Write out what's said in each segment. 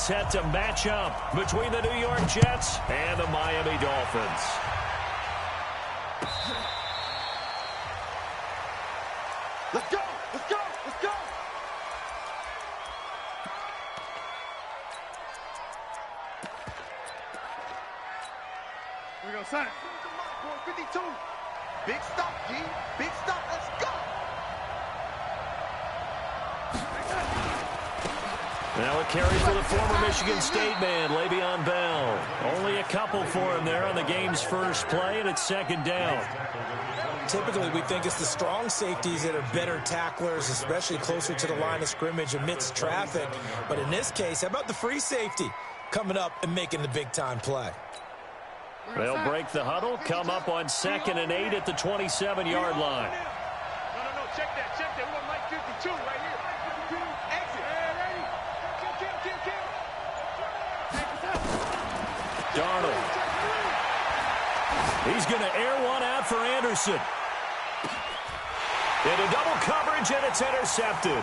set to match up between the New York Jets and the Miami Dolphins. Let's go! Let's go! Let's go! We're going to sign. 52. Big stop, G. Big stop. Let's go! Now a carry for the former Michigan State man, Le'Veon Bell. Only a couple for him there on the game's first play, and it's second down. Typically, we think it's the strong safeties that are better tacklers, especially closer to the line of scrimmage amidst traffic. But in this case, how about the free safety coming up and making the big-time play? They'll break the huddle, come up on 2nd and 8 at the 27-yard line. No, check that, We want Mike 52 right here. Exit. Darnold. He's going to air one out for Anderson. Into double coverage, and it's intercepted.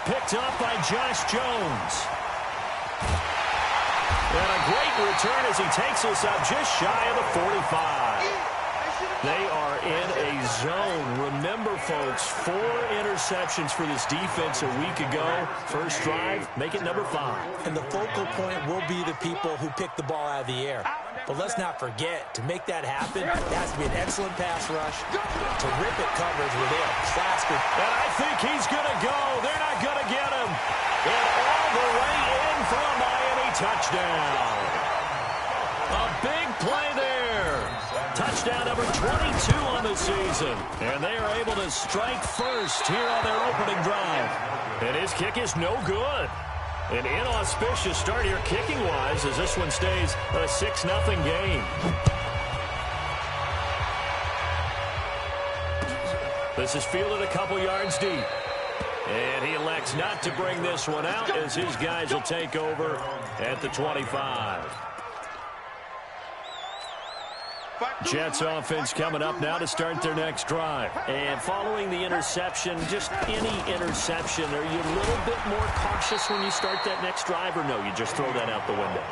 Picked up by Josh Jones. And a great return as he takes us up just shy of the 45. They are in a zone. Remember, folks, 4 interceptions for this defense a week ago. First drive, make it number 5. And the focal point will be the people who pick the ball out of the air. But let's not forget, to make that happen, it has to be an excellent pass rush, terrific coverage where they are plastered. And I think he's going to go. They're not going to get him. And all the way in for a Miami touchdown. A big play there. Touchdown number 22 on the season. And they are able to strike first here on their opening drive. And his kick is no good. An inauspicious start here kicking-wise as this one stays a 6-0 game. This is fielded a couple yards deep. And he elects not to bring this one out as his guys will take over at the 25. Jets offense coming up now to start their next drive. And following the interception, just any interception, are you a little bit more cautious when you start that next drive, or no, you just throw that out the window?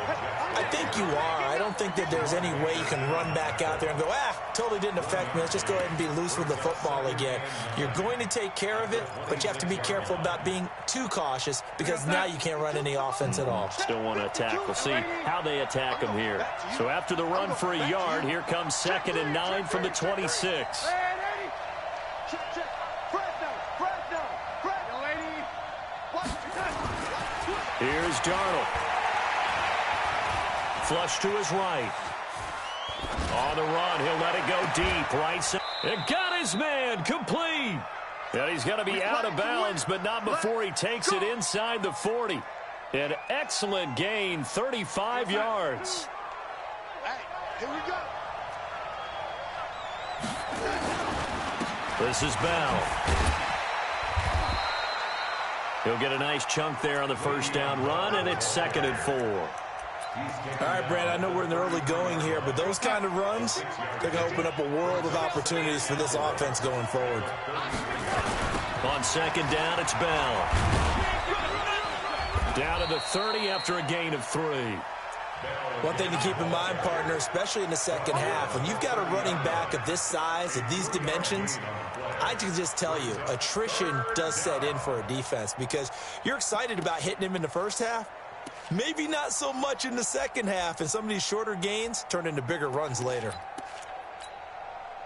I think you are. I don't think that there's any way you can run back out there and go, totally didn't affect me. Let's just go ahead and be loose with the football again. You're going to take care of it, but you have to be careful about being too cautious because now you can't run any offense at all. Still want to attack. We'll see how they attack him here. So after the run for a yard, here comes 2nd and 9 from the 26. Here's Darnold. Flush to his right. On the run, he'll let it go deep. Right side. And got his man complete. And he's going to be out of bounds, but not before he takes it inside the 40. An excellent gain, 35 yards. Here we go. This is Bell. He'll get a nice chunk there on the first down run, and it's 2nd and 4. All right, Brad, I know we're in the early going here, but those kind of runs, they're going to open up a world of opportunities for this offense going forward. On 2nd down, it's Bell. Down to the 30 after a gain of 3. One thing to keep in mind, partner, especially in the second half, when you've got a running back of this size, of these dimensions, I can just tell you, attrition does set in for a defense because you're excited about hitting him in the first half. Maybe not so much in the second half, and some of these shorter gains turn into bigger runs later.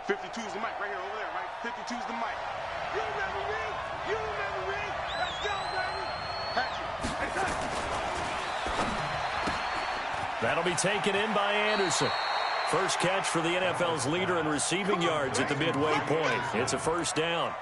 52 is the mic right here over there, right? 52 is the mic. You remember me? You remember me? Let's go, baby. Patrick. That'll be taken in by Anderson. First catch for the NFL's leader in receiving yards at the midway point. It's a first down.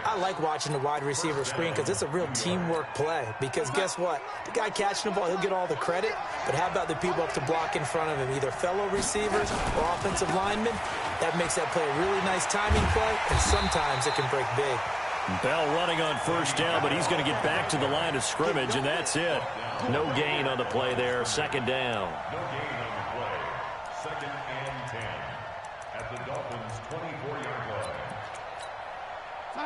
I like watching the wide receiver screen because it's a real teamwork play. Because guess what? The guy catching the ball, he'll get all the credit. But how about the people up to block in front of him? Either fellow receivers or offensive linemen. That makes that play a really nice timing play. And sometimes it can break big. Bell running on first down, but he's going to get back to the line of scrimmage, and that's it. No gain on the play there. 2nd down. No gain on the play. 2nd and 10 at the Dolphins' 24-yard line.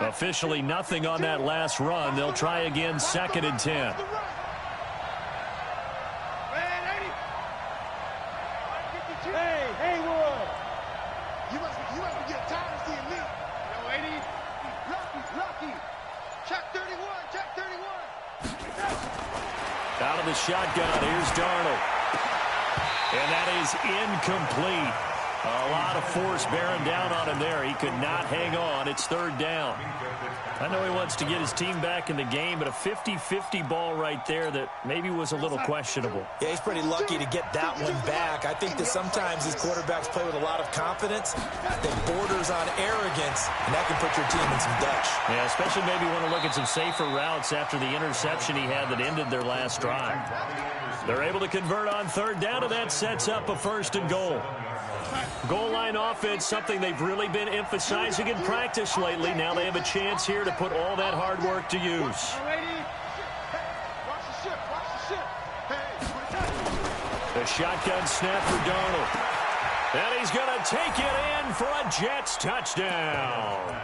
Officially nothing on that last run. They'll try again 2nd and 10. Out of the shotgun, here's Darnold. And that is incomplete. A lot of force bearing down on him there. He could not hang on. It's third down. I know he wants to get his team back in the game, but a 50-50 ball right there that maybe was a little questionable. Yeah, he's pretty lucky to get that one back. I think that sometimes these quarterbacks play with a lot of confidence that borders on arrogance, and that can put your team in some Dutch. Yeah, especially maybe want to look at some safer routes after the interception he had that ended their last drive. They're able to convert on third down, and that sets up a first and goal. Goal line offense, something they've really been emphasizing in practice lately. Now they have a chance here to put all that hard work to use. The shotgun snap for Darnold. And he's going to take it in for a Jets touchdown.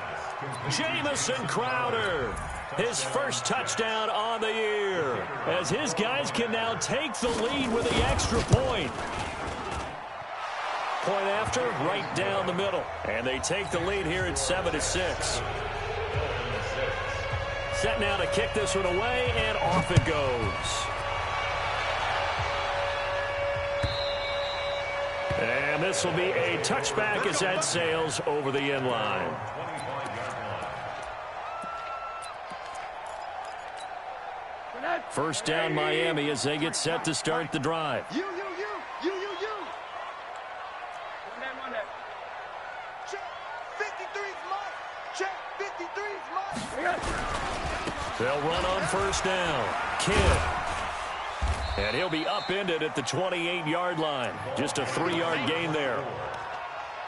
Jamison Crowder, his first touchdown on the year, as his guys can now take the lead with the extra point. Point after, right down the middle. And they take the lead here at 7-6. Set now to kick this one away, and off it goes. And this will be a touchback as that sails over the end line. First down Miami as they get set to start the drive. They'll run on first down. Kidd. And he'll be upended at the 28-yard line. Just a 3-yard gain there.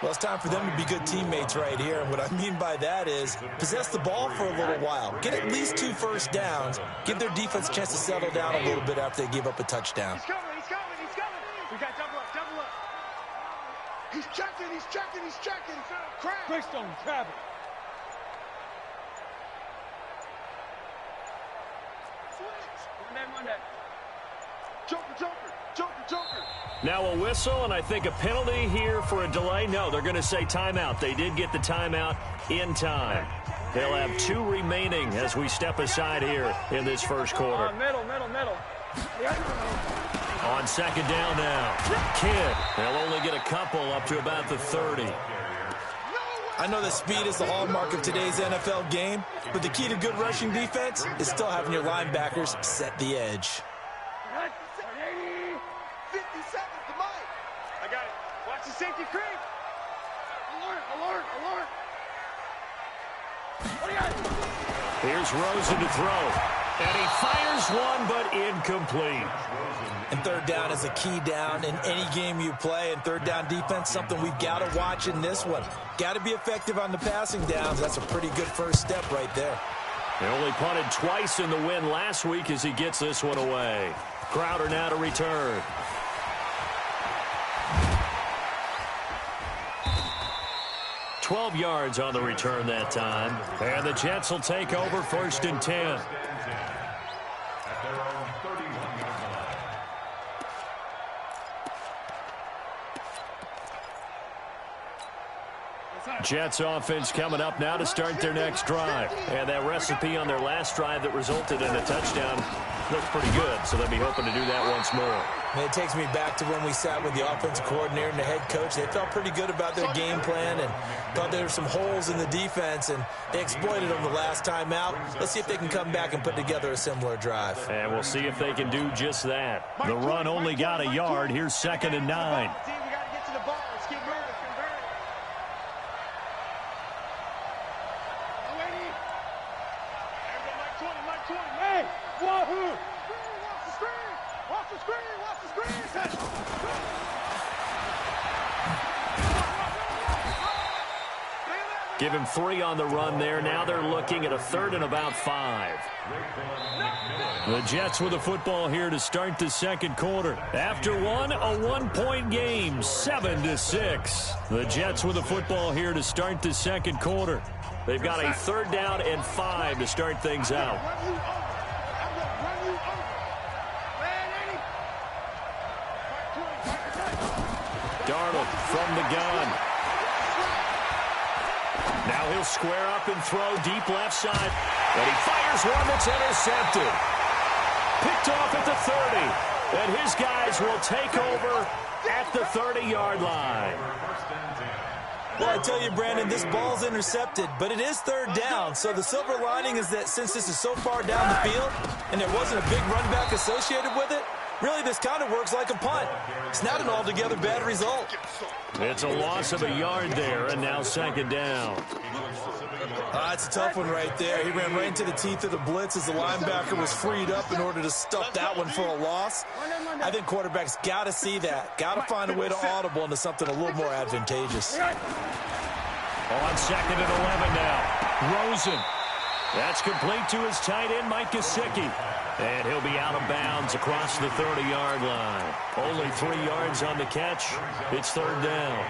Well, it's time for them to be good teammates right here. And what I mean by that is possess the ball for a little while. Get at least 2 first downs. Give their defense a chance to settle down a little bit after they give up a touchdown. He's coming. We got double up. He's checking. Crab. Brickstone, grab it. Monday. Joker. Now a whistle, and I think a penalty here for a delay. No, they're going to say timeout. They did get the timeout in time. They'll have 2 remaining as we step aside here in this first quarter. Middle. On second down now. Kidd. They'll only get a couple up to about the 30. I know that speed is the hallmark of today's NFL game, but the key to good rushing defense is still having your linebackers set the edge. 50 seconds to Mike. I got it. Watch the safety creep. Alert. Here's Rosen to throw. And he fires one, but incomplete. And third down is a key down in any game you play. And third down defense, something we've got to watch in this one. Got to be effective on the passing downs. That's a pretty good first step right there. They only punted twice in the win last week as he gets this one away. Crowder now to return. yards on the return that time. And the Jets will take over first and 10. Jets offense coming up now to start their next drive. And that recipe on their last drive that resulted in a touchdown looks pretty good, so they'll be hoping to do that once more. And it takes me back to when we sat with the offensive coordinator and the head coach. They felt pretty good about their game plan and thought there were some holes in the defense, and they exploited them the last time out. Let's see if they can come back and put together a similar drive. And we'll see if they can do just that. The run only got a yard. Here's 2nd and 9. Give him 3 on the run there. Now they're looking at a 3rd and about 5. The Jets with the football here to start the second quarter. After one, a 1-point game, 7-6. The Jets with the football here to start the second quarter. They've got a 3rd down and 5 to start things out. Darnold from the gun. Now he'll square up and throw deep left side. And he fires one that's intercepted. Picked picked off at the 30. And his guys will take over at the 30-yard line. Well, I tell you, Brandon, this ball's intercepted, but it is third down. So the silver lining is that since this is so far down the field and there wasn't a big run back associated with it, really this kind of works like a punt. It's not an altogether bad result. It's a loss of a yard there, and now second down. It's a tough one right there. He ran right into the teeth of the blitz as the linebacker was freed up in order to stuff that one for a loss. I think quarterbacks got to see that. Got to find a way to audible into something a little more advantageous. On second and 11 now. Rosen. That's complete to his tight end, Mike Gesicki. And he'll be out of bounds across the 30-yard line. Only 3 yards on the catch. It's third down.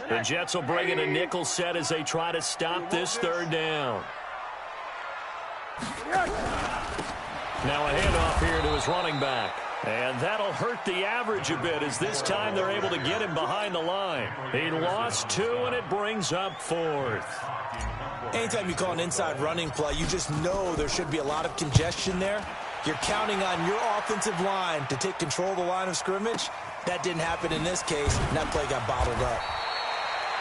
The Jets will bring in a nickel set as they try to stop this third down. Now a handoff here to his running back. And that'll hurt the average a bit as this time they're able to get him behind the line. He lost 2, and it brings up 4th. Anytime you call an inside running play, you just know there should be a lot of congestion there. You're counting on your offensive line to take control of the line of scrimmage. That didn't happen in this case, and that play got bottled up.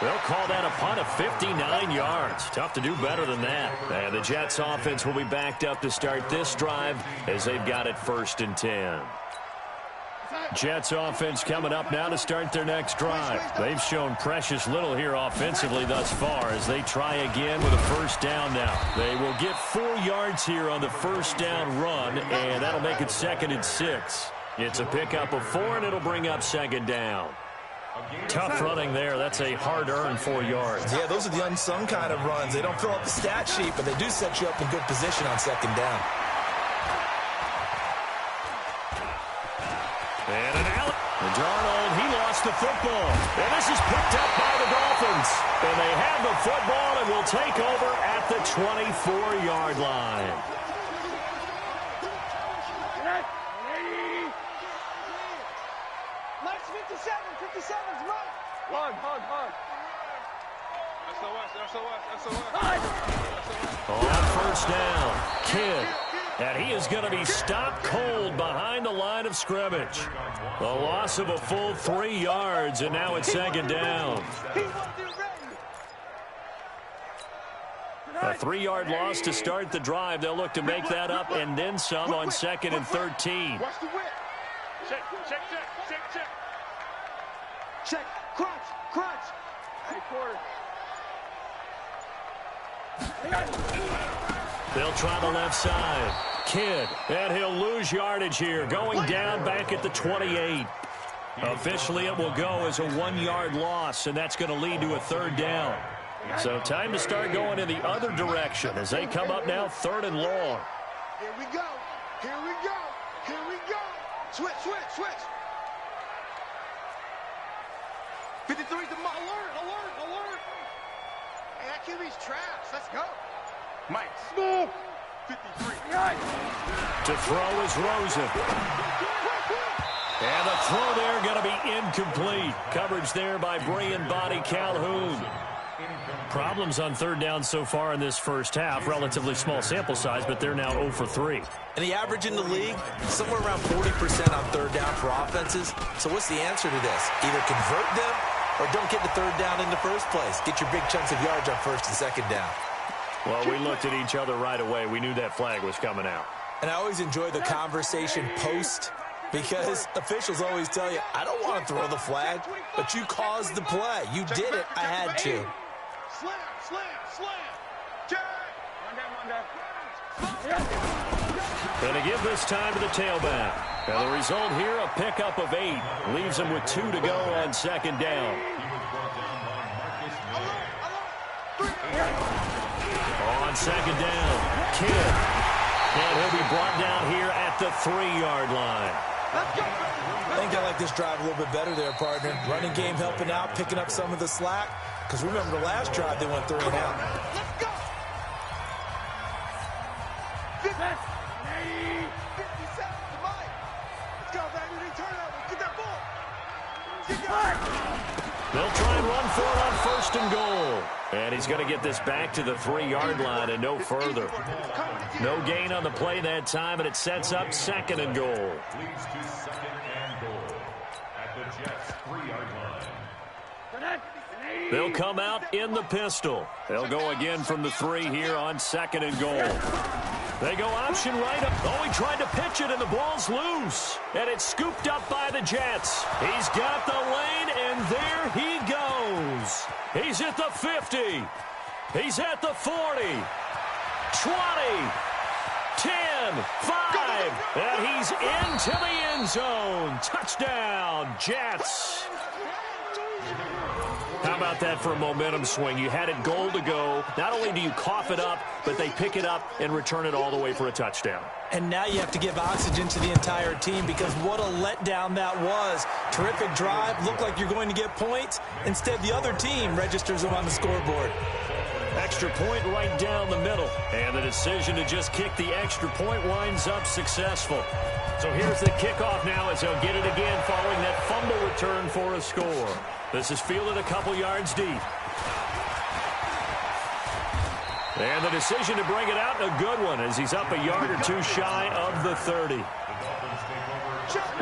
They'll call that a punt of 59 yards. Tough to do better than that. And the Jets offense will be backed up to start this drive as they've got it 1st and 10. Jets offense coming up now to start their next drive. They've shown precious little here offensively thus far as they try again with a first down now. They will get 4 yards here on the first down run, and that'll make it 2nd and 6. It's a pickup of 4, and it'll bring up second down. Tough running there. That's a hard-earned 4 yards. Yeah, those are the unsung kind of runs. They don't fill up the stat sheet, but they do set you up in good position on second down. And an out. And Darnold, he lost the football. And this is picked up by the Dolphins. And they have the football and will take over at the 24-yard line. Mike's 57. 57's right. Hug. SOS. On first down, Kidd. And he is going to be stopped cold behind the line of scrimmage. The loss of a full 3 yards, and now it's second down. A 3-yard loss to start the drive. They'll look to make that up and then some on 2nd and 13. Watch the whip. Check. Crunch. Hey, quarter. They'll try the left side. Kidd, and he'll lose yardage here, going down back at the 28. Officially, it will go as a 1-yard loss, and that's going to lead to a third down. So time to start going in the other direction as they come up now 3rd and long. Here we go. Switch. 53's the alert. Hey, that QB's trash. Let's go. Mike, smooth. 53. To throw is Rosen. And the throw there going to be incomplete. Coverage there by Brian Body Calhoun. Problems on third down so far in this first half. Relatively small sample size, but they're now 0 for 3. And the average in the league, somewhere around 40% on third down for offenses. So what's the answer to this? Either convert them or don't get the third down in the first place. Get your big chunks of yards on 1st and 2nd down. Well, we looked at each other right away. We knew that flag was coming out. And I always enjoy the conversation post because officials always tell you, I don't want to throw the flag, but you caused the play. You did it. I had to. Slam. Check. One down. And to give this time to the tailback. And the result here, a pickup of 8. Leaves him with 2 to go on 2nd down. On 2nd down, Kidd. And he'll be brought down here at the 3-yard line. I think I like this drive a little bit better there, partner. Running game helping out, picking up some of the slack. Because remember the last drive, they went 3 and out. Let's go. 57 to Mike. Let's go, baby. They turn over. Get that ball. Get They'll try and run for it on 1st and goal. And he's going to get this back to the 3-yard line and no further. No gain on the play that time, and it sets up 2nd and goal. Leads to 2nd and goal at the Jets' 3-yard line. They'll come out in the pistol. They'll go again from the 3 here on 2nd and goal. They go option right up. Oh, he tried to pitch it, and the ball's loose. And it's scooped up by the Jets. He's got the lane, and there he goes. He's at the 50. He's at the 40. 20. 10. 5. And he's into the end zone. Touchdown, Jets. How about that for a momentum swing? You had it goal to go. Not only do you cough it up, but they pick it up and return it all the way for a touchdown. And now you have to give oxygen to the entire team because what a letdown that was. Terrific drive. Looked like you're going to get points. Instead, the other team registers them on the scoreboard. Extra point right down the middle. And the decision to just kick the extra point winds up successful. So here's the kickoff now as they'll get it again following that fumble return for a score. This is fielded a couple yards deep. And the decision to bring it out, a good one, as he's up a yard or 2 shy of the 30.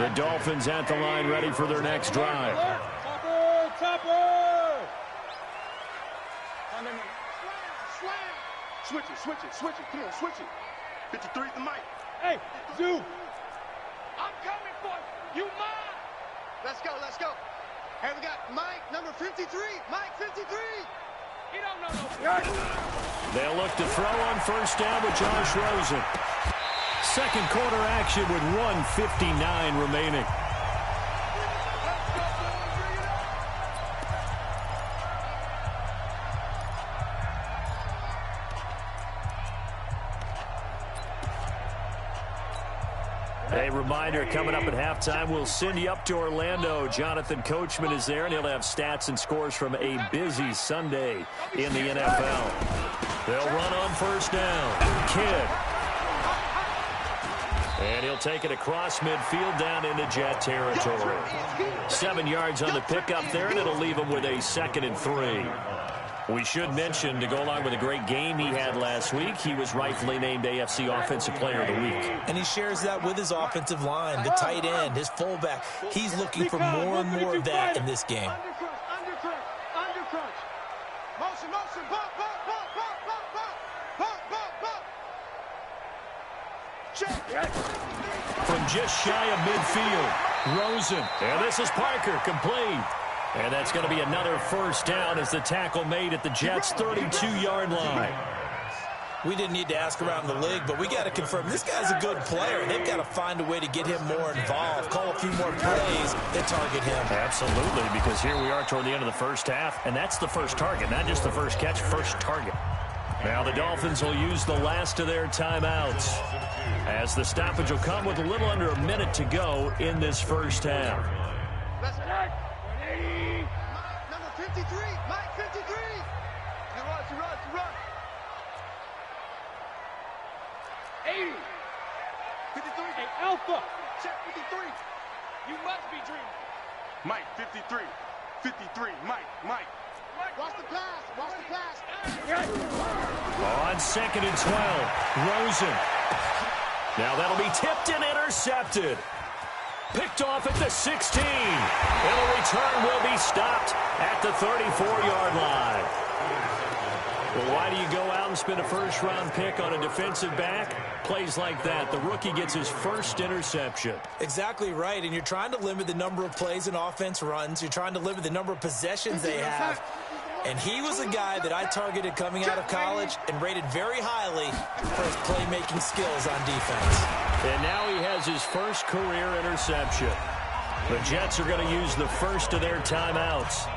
The Dolphins at the line ready for their next drive. Switch it. Come on, switch it. 53 the mic. Hey, Zoo. I'm coming for you. You mine. Let's go. Hey, we got Mike, number 53. Mike, 53. He don't know no. They'll look to throw on 1st down with Josh Rosen. 2nd quarter action with 1:59 remaining. A reminder, coming up at halftime, we'll send you up to Orlando. Jonathan Coachman is there, and he'll have stats and scores from a busy Sunday in the NFL. They'll run on 1st down. Kidd. And he'll take it across midfield down into Jet territory. 7 yards on the pickup there, and it'll leave him with a 2nd and 3. We should mention, to go along with a great game he had last week, he was rightfully named AFC Offensive Player of the Week. And he shares that with his offensive line, the tight end, his fullback. He's looking for more and more of that in this game. Undercrunch. Motion. Bump. Check. From just shy of midfield, Rosen. And this is Parker, complete. And that's going to be another 1st down as the tackle made at the Jets' 32-yard line. We didn't need to ask around the league, but we got to confirm this guy's a good player. They've got to find a way to get him more involved, call a few more plays that target him. Absolutely, because here we are toward the end of the 1st half, and that's the first target, not just the first catch, first target. Now the Dolphins will use the last of their timeouts, as the stoppage will come with a little under a minute to go in this 1st half. Let's go. Number 53. Mike, 53. You run. 80. 53. Hey, Alpha. Check 53. You must be dreaming. Mike, 53. 53. Mike. Watch the pass. On 2nd and 12, Rosen. Now that'll be tipped and intercepted. Picked off at the 16. And the return will be stopped at the 34-yard line. Well, why do you go out and spend a 1st-round pick on a defensive back? Plays like that. The rookie gets his 1st interception. Exactly right, and you're trying to limit the number of plays an offense runs. You're trying to limit the number of possessions they have. And he was a guy that I targeted coming out of college and rated very highly for his playmaking skills on defense. And now he has his 1st career interception. The Jets are going to use the 1st of their timeouts,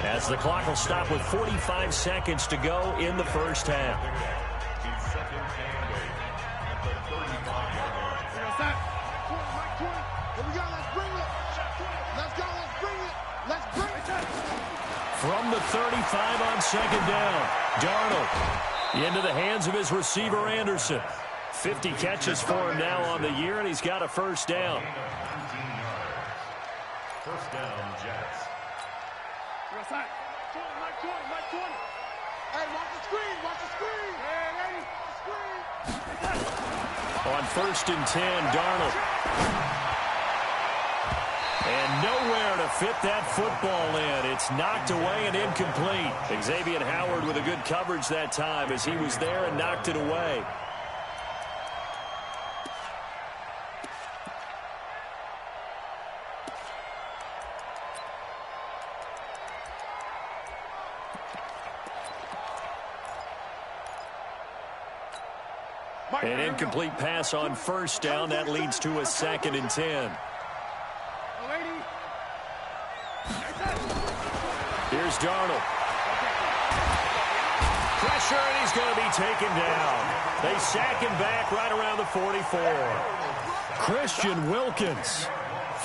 as the clock will stop with 45 seconds to go in the 1st half. From the 35 on 2nd down, Darnold into the hands of his receiver, Anderson. 50 catches for him now on the year, and he's got a 1st down. First down, Jets. You're outside. 20, Mike 20, Mike 20. Hey, watch the screen, watch the screen. Hey, lady. Screen. On 1st and 10, Darnold. And nowhere to fit that football in. It's knocked away and incomplete. Xavier Howard with a good coverage that time as he was there and knocked it away. An incomplete pass on 1st down. That leads to a 2nd and 10. Here's Darnold. Pressure, and he's going to be taken down. They sack him back right around the 44. Christian Wilkins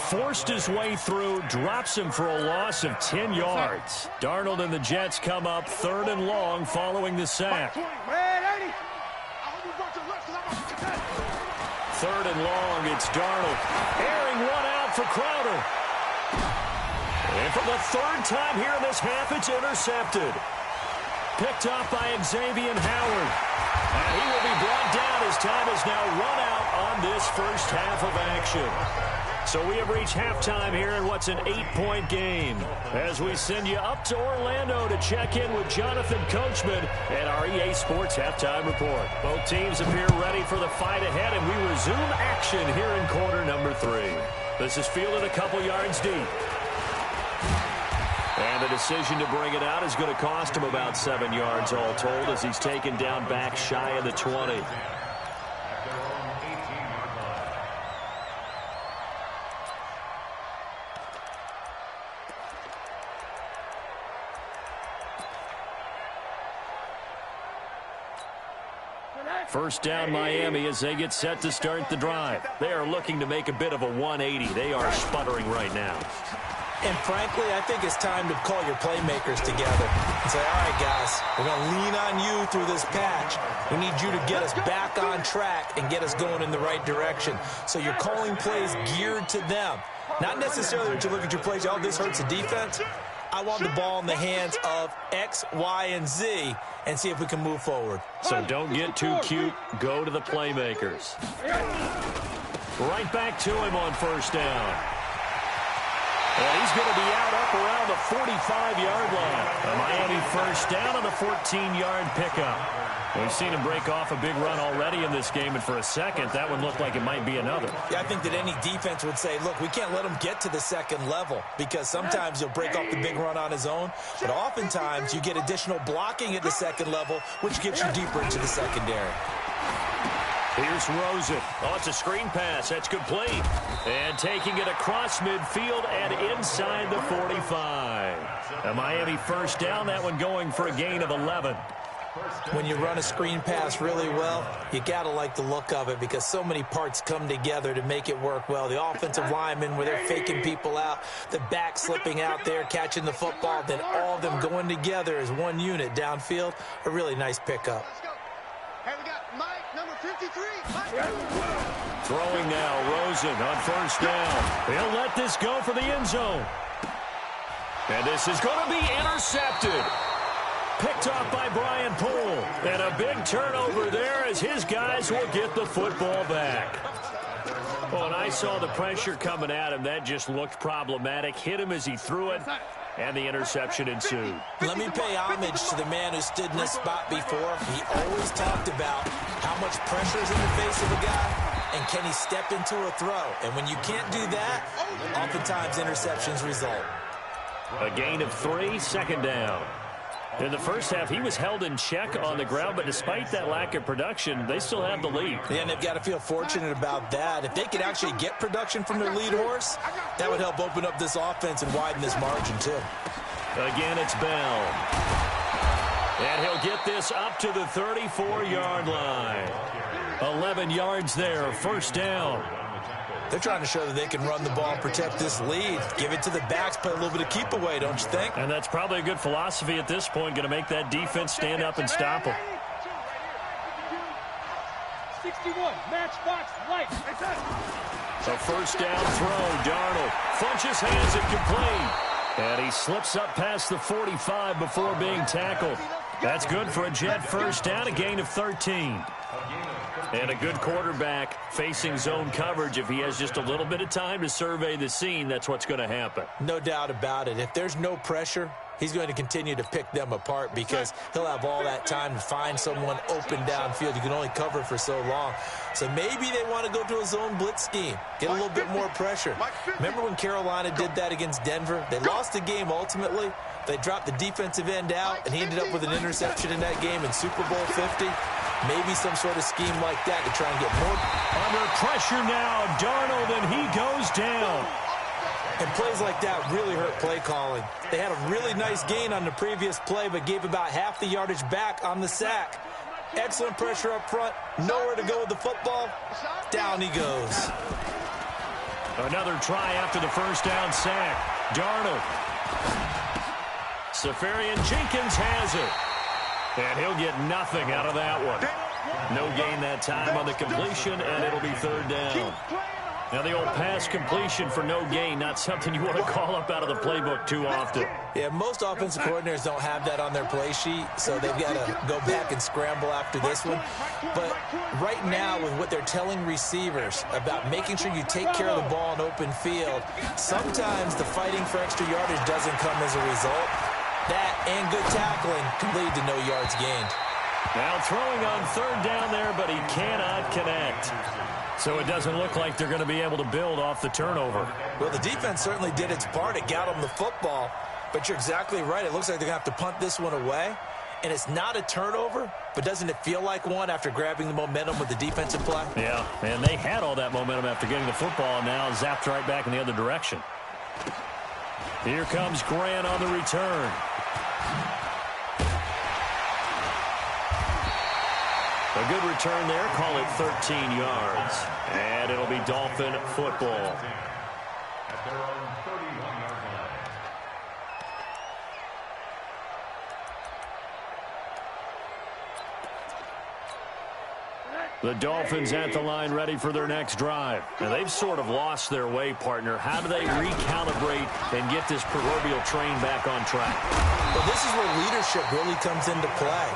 forced his way through, drops him for a loss of 10 yards. Darnold and the Jets come up 3rd and long following the sack. 3rd and long, it's Darnold. Airing one out for Crowder. And for the 3rd time here in this half, it's intercepted. Picked up by Xavier Howard. And he will be brought down as time is now run out on this first half of action. So we have reached halftime here in what's an 8-point game. As we send you up to Orlando to check in with Jonathan Coachman and our EA Sports Halftime Report. Both teams appear ready for the fight ahead, and we resume action here in quarter number 3. This is fielded a couple yards deep. And the decision to bring it out is going to cost him about 7 yards all told as he's taken down back shy of the 20. First down Miami as they get set to start the drive. They are looking to make a bit of a 180. They are sputtering right now. And frankly, I think it's time to call your playmakers together and say, all right, guys, we're going to lean on you through this patch. We need you to get us back on track and get us going in the right direction. So you're calling plays geared to them. Not necessarily that you look at your plays, oh, this hurts the defense. I want the ball in the hands of X, Y, and Z and see if we can move forward. So don't get too cute. Go to the playmakers. Right back to him on first down. And he's going to be out up around the 45-yard line. A Miami first down on the 14-yard pickup. We've seen him break off a big run already in this game, and for a second, that one looked like it might be another. Yeah, I think that any defense would say, look, we can't let him get to the second level because sometimes he'll break off the big run on his own, but oftentimes you get additional blocking at the second level, which gets you deeper into the secondary. Here's Rosen. Oh, it's a screen pass. That's complete. And taking it across midfield and inside the 45. A Miami first down, that one going for a gain of 11. When you run a screen pass really well, you got to like the look of it because so many parts come together to make it work well. The offensive linemen where they're faking people out, the back slipping out there, catching the football, then all of them going together as one unit downfield. A really nice pickup. Hey, we got Mike, number 53. Throwing now, Rosen on first down. He'll let this go for the end zone. And this is going to be intercepted. Picked off by Brian Poole. And a big turnover there as his guys will get the football back. Well, and I saw the pressure coming at him. That just looked problematic. Hit him as he threw it, and the interception ensued. Let me pay homage to the man who stood in this spot before. He always talked about how much pressure is in the face of a guy, and can he step into a throw. And when you can't do that, oftentimes interceptions result. A gain of 3, second down. In the first half, he was held in check on the ground, but despite that lack of production, they still have the lead. And they've got to feel fortunate about that. If they could actually get production from their lead horse, that would help open up this offense and widen this margin, too. Again, it's Bell. And he'll get this up to the 34-yard line. 11 yards there, first down. They're trying to show that they can run the ball and protect this lead. Give it to the backs, play a little bit of keep away, don't you think? And that's probably a good philosophy at this point, going to make that defense stand up and stop them. 61, match box, light. A first down throw. Darnold Funches hands it complete. And he slips up past the 45 before being tackled. That's good for a Jet first down, a gain of 13. And a good quarterback facing zone coverage. If he has just a little bit of time to survey the scene, that's what's going to happen. No doubt about it. If there's no pressure, he's going to continue to pick them apart because he'll have all that time to find someone open downfield. You can only cover for so long. So maybe they want to go to a zone blitz scheme, get a little bit more pressure. Remember when Carolina did that against Denver? They lost the game ultimately. They dropped the defensive end out, and he ended up with an interception in that game in Super Bowl 50. Maybe some sort of scheme like that to try and get more. Under pressure now, Darnold, and he goes down. And plays like that really hurt play calling. They had a really nice gain on the previous play, but gave about half the yardage back on the sack. Excellent pressure up front. Nowhere to go with the football. Down he goes. Another try after the first down sack. Darnold. Safarian Jenkins has it. And he'll get nothing out of that one. No gain that time on the completion, and it'll be third down. Now the old pass completion for no gain, not something you want to call up out of the playbook too often. Yeah, most offensive coordinators don't have that on their play sheet, so they've got to go back and scramble after this one. But right now, with what they're telling receivers about making sure you take care of the ball in open field, sometimes the fighting for extra yardage doesn't come as a result. That and good tackling can lead to no yards gained. Now throwing on third down there, but he cannot connect. So it doesn't look like they're going to be able to build off the turnover. Well, the defense certainly did its part. It got them the football. But you're exactly right. It looks like they're going to have to punt this one away. And it's not a turnover, but doesn't it feel like one after grabbing the momentum with the defensive play? Yeah, and they had all that momentum after getting the football, and now zapped right back in the other direction. Here comes Grant on the return. A good return there. Call it 13 yards. And it'll be Dolphin football. At their own 31-yard line. The Dolphins at the line ready for their next drive. Now they've sort of lost their way, partner. How do they recalibrate and get this proverbial train back on track? Well, this is where leadership really comes into play.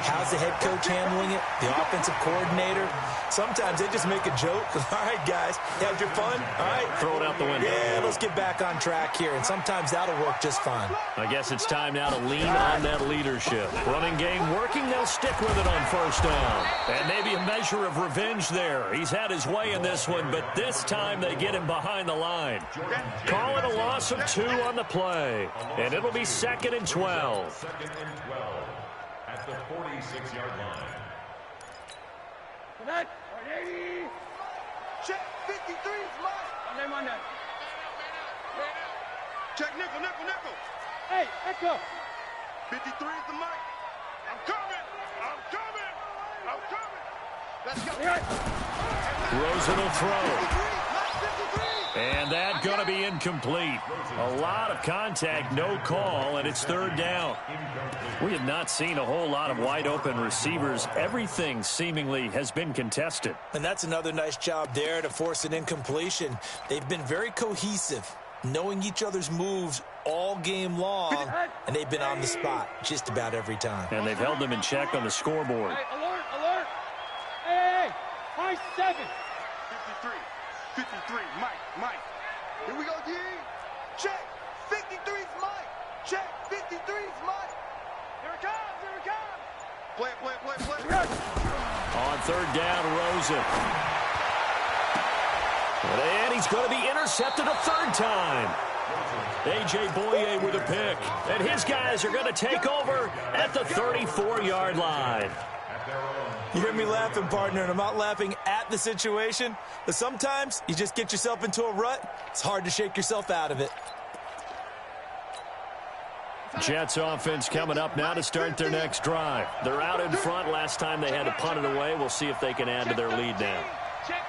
How's the head coach handling it? The offensive coordinator? Sometimes they just make a joke. All right, guys, had your fun? All right. Throw it out the window. Yeah, let's get back on track here. And sometimes that'll work just fine. I guess it's time now to lean on that leadership. Running game working, they'll stick with it on first down. And maybe a measure of revenge there. He's had his way in this one, but this time they get him behind the line. Call it a loss of 2 on the play. And it'll be 2nd and 12. Second and 12 at the 46-yard line. Tonight, 180. Check 53 is mine. Monday. Check nickel, nickel, nickel. Hey, Echo. 53 is the mic. I'm coming. I'm coming. I'm coming. Let's go. Rosen will throw. 53, not 53. And that going to be incomplete. A lot of contact, no call, and it's third down. We have not seen a whole lot of wide-open receivers. Everything seemingly has been contested. And that's another nice job there to force an incompletion. They've been very cohesive, knowing each other's moves all game long, and they've been on the spot just about every time. And they've held them in check on the scoreboard. Hey, alert, alert. Hey, high 7. 53. 53, Mike. Here we go, D. Check. 53 is Mike. Check. 53 is Mike. Here it comes. Here it comes. Play. On third down, Rosen. And he's going to be intercepted a third time. A.J. Boye with a pick. And his guys are going to take over at the 34-yard line. You hear me laughing, partner, and I'm not laughing at the situation, but sometimes you just get yourself into a rut. It's hard to shake yourself out of it. Jets offense coming up now to start their next drive. They're out in front. Last time they had to punt it away. We'll see if they can add to their lead now.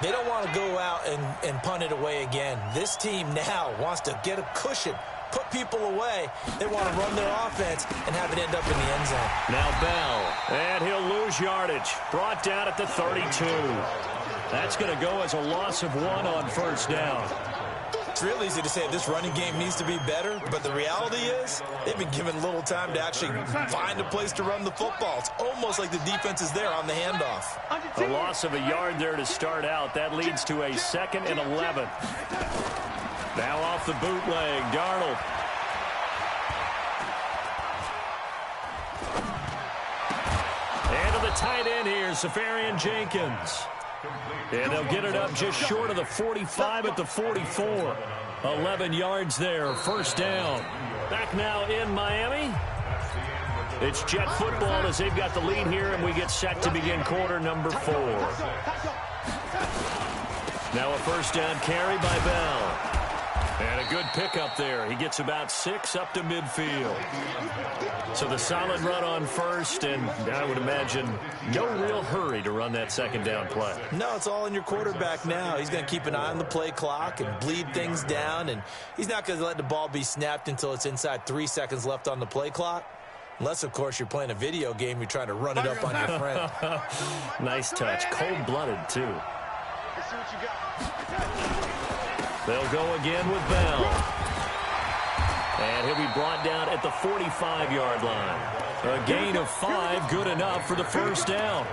They don't want to go out and punt it away again. This team now wants to get a cushion, put people away. They want to run their offense and have it end up in the end zone. Now Bell, and he'll lose yardage. Brought down at the 32. That's going to go as a loss of 1 on first down. It's real easy to say this running game needs to be better, but the reality is they've been given little time to actually find a place to run the football. It's almost like the defense is there on the handoff. A loss of a yard there to start out. That leads to a 2nd and 11. Now off the bootleg, Darnold. And to the tight end here, Safarian Jenkins. And they'll get it up just short of the 45 at the 44. 11 yards there, first down. Back now in Miami. It's Jet football as they've got the lead here, and we get set to begin quarter number 4. Now a first down carry by Bell. And a good pickup there. He gets about 6 up to midfield. So the solid run on first, and I would imagine no real hurry to run that second down play. No, it's all in your quarterback now. He's going to keep an eye on the play clock and bleed things down, and he's not going to let the ball be snapped until it's inside 3 seconds left on the play clock. Unless, of course, you're playing a video game, you're trying to run it up on your friend. Nice touch. Cold-blooded, too. Let's see what you got. They'll go again with Bell. And he'll be brought down at the 45-yard line. A gain of 5, good enough for the first down.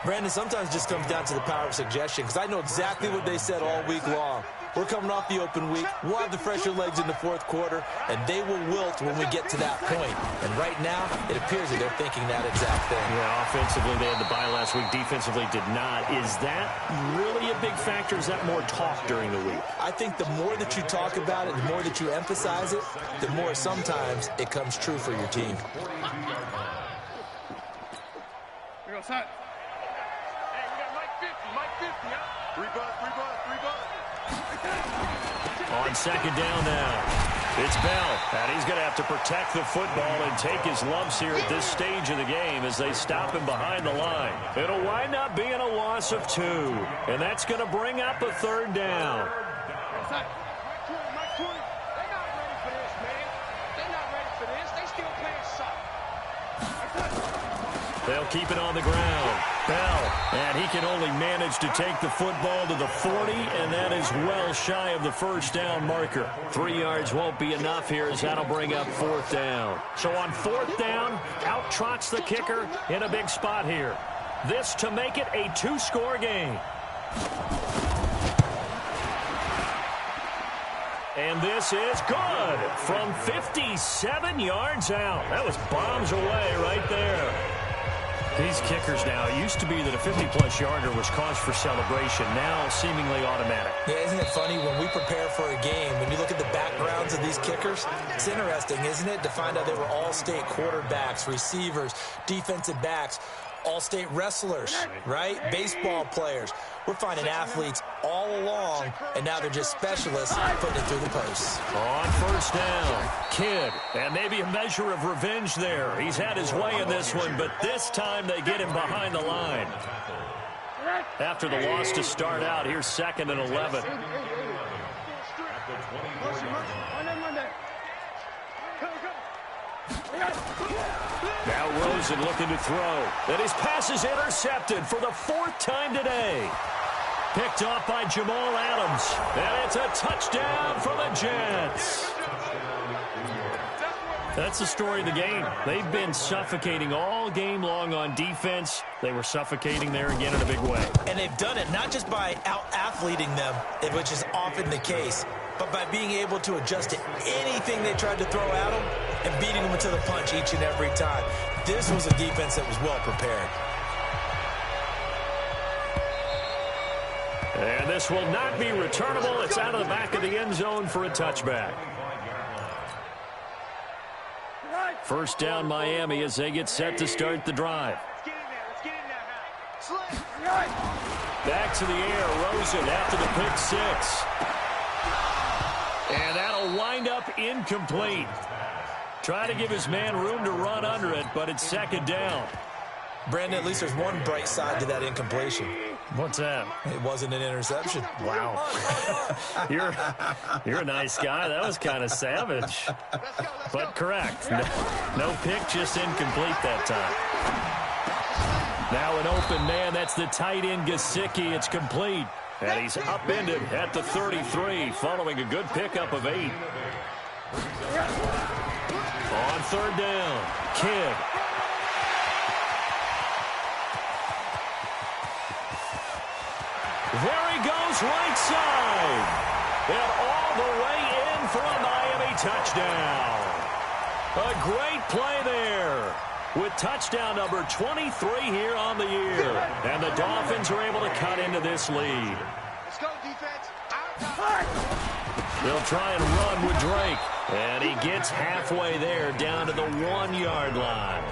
Brandon, sometimes it just comes down to the power of suggestion, because I know exactly what they said all week long. We're coming off the open week. We'll have the fresher legs in the fourth quarter, and they will wilt when we get to that point. And right now, it appears that they're thinking that exact thing. Yeah, offensively, they had the bye last week. Defensively, did not. Is that really a big factor? Is that more talk during the week? I think the more that you talk about it, the more that you emphasize it, the more sometimes it comes true for your team. We go, son. Hey, we got Mike 50, Mike 50, huh? 3 bucks, 3 bucks, 3 bucks. On second down now, it's Bell, and he's going to have to protect the football and take his lumps here at this stage of the game as they stop him behind the line. It'll wind up being a loss of 2, and that's going to bring up a third down. Mike 20, Mike 20. They're not ready for this, man. They're not ready for this. They still playing soft. They'll keep it on the ground. Bell, and he can only manage to take the football to the 40, and that is well shy of the first down marker. 3 yards won't be enough here as that'll bring up fourth down. So on fourth down, out trots the kicker in a big spot here. This to make it a 2-score game. And this is good from 57 yards out. That was bombs away right there. These kickers now, it used to be that a 50-plus yarder was cause for celebration, now seemingly automatic. Yeah, isn't it funny when we prepare for a game, when you look at the backgrounds of these kickers, it's interesting, isn't it, to find out they were all-state quarterbacks, receivers, defensive backs, all-state wrestlers, right? Baseball players. We're finding athletes all along, and now they're just specialists putting it through the posts. On first down, Kidd, and maybe a measure of revenge there. He's had his way in this one, but this time they get him behind the line. After the loss to start out, here's 2nd and 11. Now Rosen looking to throw. And his pass is intercepted for the 4th time today. Picked off by Jamal Adams. And it's a touchdown for the Jets. That's the story of the game. They've been suffocating all game long on defense. They were suffocating there again in a big way. And they've done it not just by out-athleting them, which is often the case, but by being able to adjust to anything they tried to throw at them and beating them to the punch each and every time. This was a defense that was well prepared. And this will not be returnable. It's out of the back of the end zone for a touchback. First down Miami as they get set to start the drive. Back to the air, Rosen after the pick 6. And that'll wind up incomplete. Try to give his man room to run under it, but it's 2nd down. Brandon, at least there's one bright side to that incompletion. What's that? It wasn't an interception. Wow. You're a nice guy. That was kind of savage. But correct. No pick, just incomplete that time. Now an open man. That's the tight end, Gesicki. It's complete. And he's upended at the 33 following a good pickup of 8. On third down, Kidd. There he goes, right side. And all the way in for a Miami touchdown. A great play there with touchdown number 23 here on the year. And the Dolphins are able to cut into this lead. Let's go, defense. They'll try and run with Drake. And he gets halfway there down to the 1-yard line.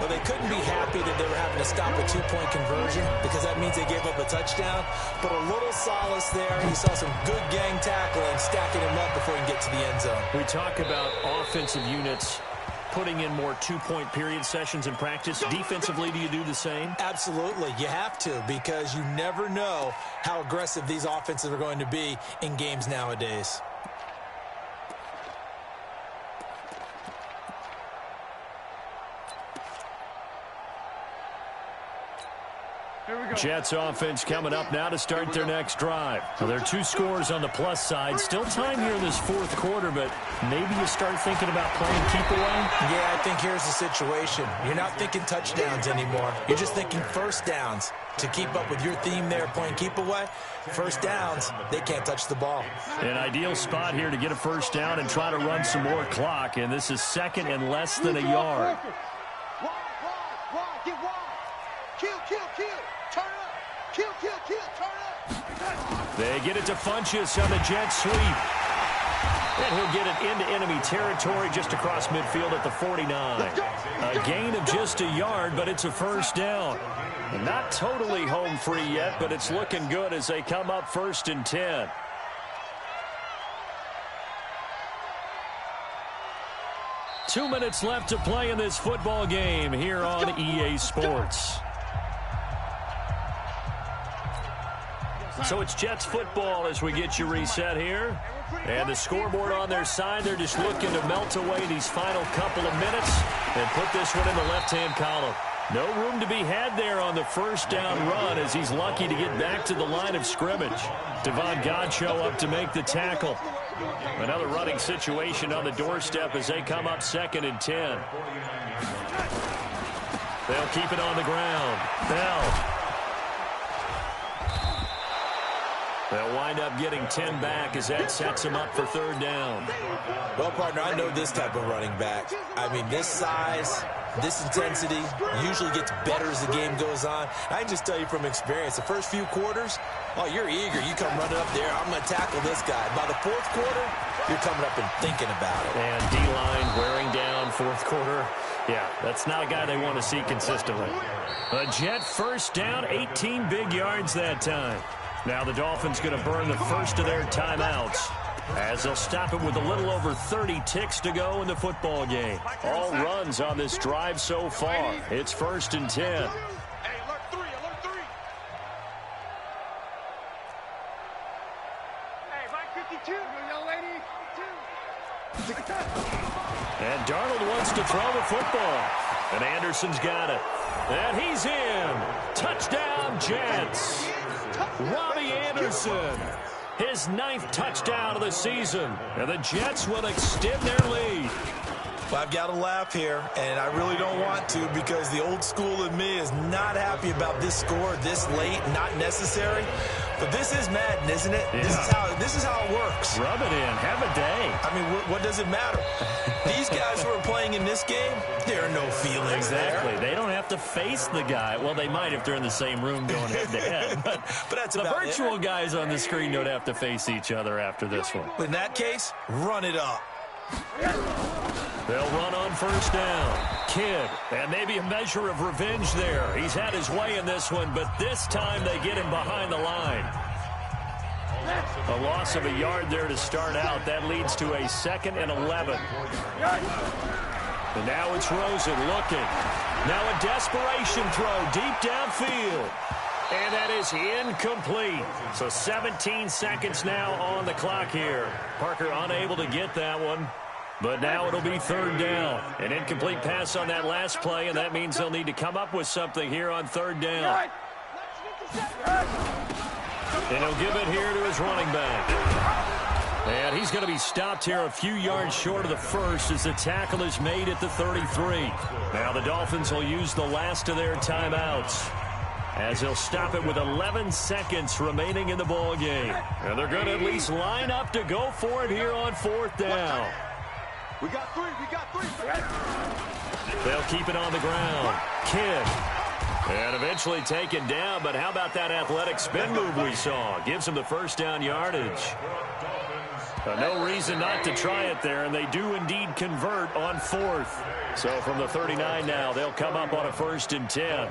Well, they couldn't be happy that they were having to stop a 2-point conversion because that means they gave up a touchdown. But a little solace there. He saw some good gang tackling, stacking him up before he can get to the end zone. We talk about offensive units putting in more 2-point period sessions in practice. Defensively, do you do the same? Absolutely. You have to because you never know how aggressive these offenses are going to be in games nowadays. Jets offense coming up now to start their next drive. Well, there are 2 scores on the plus side. Still time here in this 4th quarter, but maybe you start thinking about playing keep away? Yeah, I think here's the situation. You're not thinking touchdowns anymore. You're just thinking first downs. To keep up with your theme there, playing keep away, first downs, they can't touch the ball. An ideal spot here to get a first down and try to run some more clock, and this is 2nd and less than a yard. Wide, get wide. Kill, turn up. Kill, turn up. They get it to Funchess on the jet sweep. And he'll get it into enemy territory just across midfield at the 49. A gain of just a yard, but it's a first down. Not totally home free yet, but it's looking good as they come up 1st and 10. Two minutes left to play in this football game here on EA Sports. So it's Jets football as we get you reset here. And the scoreboard on their side, they're just looking to melt away these final couple of minutes and put this one in the left-hand column. No room to be had there on the first down run as he's lucky to get back to the line of scrimmage. Devon Godchaux up to make the tackle. Another running situation on the doorstep as they come up 2nd and 10. They'll keep it on the ground. Bell. They'll wind up getting 10 back as that sets him up for 3rd down. Well, partner, I know this type of running back. I mean, this size, this intensity usually gets better as the game goes on. I can just tell you from experience, the first few quarters, oh, you're eager. You come running up there, I'm going to tackle this guy. By the 4th quarter, you're coming up and thinking about it. And D-line wearing down 4th quarter. Yeah, that's not a guy they want to see consistently. A Jet first down, 18 big yards that time. Now the Dolphins going to burn the first of their timeouts as they'll stop it with a little over 30 ticks to go in the football game. All runs on this drive so far. It's 1st and 10. Hey, alert 3. Hey, right 52, young lady. 52. And Darnold wants to throw the football. And Anderson's got it. And he's in. Touchdown, Jets. Robbie Anderson, his 9th touchdown of the season. And the Jets will extend their lead. Well, I've got to laugh here, and I really don't want to because the old school in me is not happy about this score this late, not necessary. But this is Madden, isn't it? Yeah. This is how it works. Rub it in. Have a day. I mean, what does it matter? These guys who are playing in this game, there are no feelings exactly. there. They don't have to face the guy. Well, they might if they're in the same room going head-to-head. But that's the virtual guys on the screen don't have to face each other after this one. In that case, run it up. They'll run on first down. Kidd, and maybe a measure of revenge there. He's had his way in this one, but this time they get him behind the line. A loss of a yard there to start out. That leads to a 2nd and 11. And now it's Rosen looking. Now a desperation throw deep downfield. And that is incomplete. So 17 seconds now on the clock here. Parker unable to get that one. But now it'll be third down. An incomplete pass on that last play, and that means they'll need to come up with something here on third down. And he'll give it here to his running back. And he's going to be stopped here a few yards short of the first as the tackle is made at the 33. Now the Dolphins will use the last of their timeouts, as they'll stop it with 11 seconds remaining in the ballgame. And they're going to at least line up to go for it here on fourth down. We got three. They'll keep it on the ground. Kidd. And eventually taken down, but how about that athletic spin move we saw? Gives him the first down yardage. No reason not to try it there, and they do indeed convert on fourth. So from the 39 now, they'll come up on a 1st and 10.